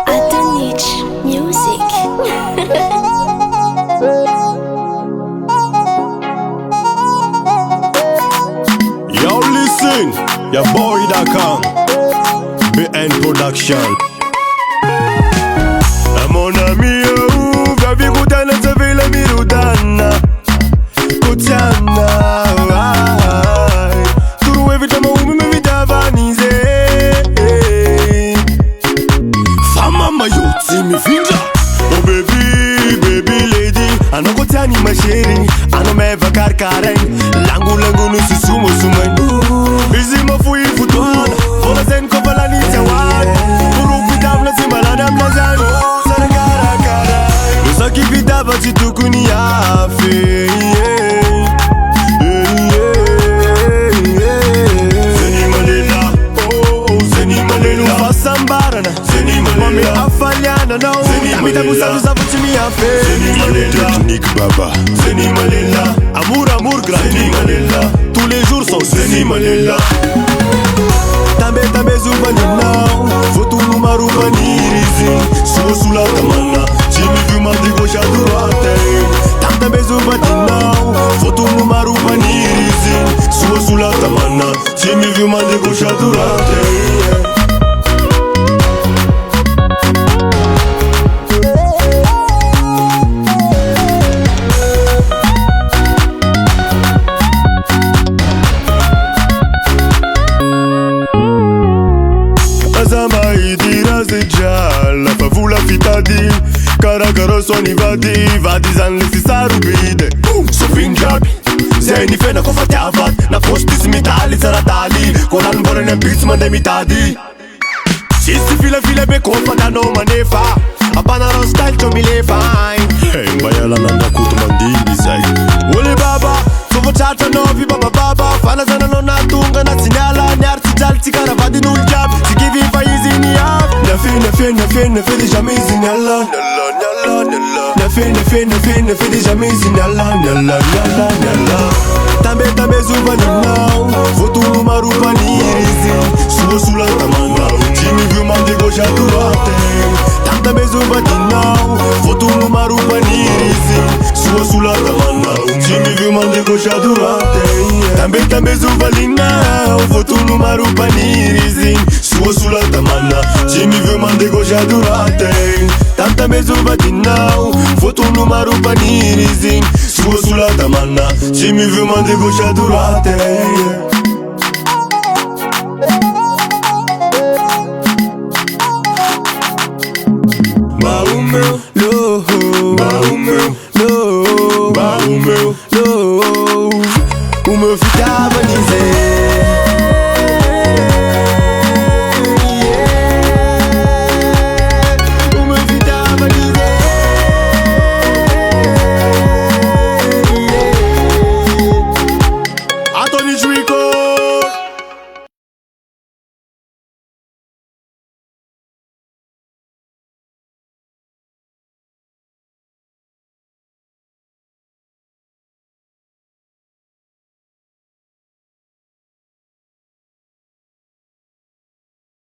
Atonich Music. Yo, listen, your boy.com, BN Production. Mon ami, vavi kutana zavile mirudana Kutana, turu evita maumi me vitavanize Fama mayoti mi finja Oh baby, baby lady Ano kutani mashiri Ano meva karkaren Langu langu nusu sumo sumen Izi mafui futwana Fola zen kovala ni tawad Uru vitam na simalada mnazan Saki vita bati tukuni yafe Zeni malela, zeni malela Fasambarana, zeni malela Mami afaliana no Tamita kusadu zavuti mi yafe Zeni malela Technique baba Zeni malela Amour amour gratuit Zeni malela Tous les jours sont zeni malela Tambe tambe zubanina Foto numaru banirizi Suo sulla tamana Jimmy Vuma de gauche à droite Tanta beso batina Foto numaru banirizi Suo sulla tamana Jimmy Vuma de gauche à droite La favula fitadi Karakaro soni vadi zanle si sarubide Sofin jabi Zeni fena kofati avad Na postis mitali saratali Konan bore ne bits mande mitadi Sisi file be kofa da no manefa Apana ron style cho mi le fine Hey mbayala nanda kutu mandili zai Wole baba Sovo chacha novi baba Fana zana no natunga na sinyala Nyarti jalti karavadi nul jab Siki viva izi ni ab Nefe déjà mes inhala Nefe déjà mes inhala Tambe zubanina Foto numaru panirizi Suo sulla tamana Jimmy Vuma de gauche à droite Tambe zubanina Foto numaru panirizi Suo sulla tamana Jimmy Vuma de gauche à droite Tambe zubanina Foto numaru panirizi Suo sulla tamana Jimmy Vuma de gauche à droite Tanta mezubatina Foto numaru panirizi Suo sulla tamana Jimmy Vuma de gauche à droite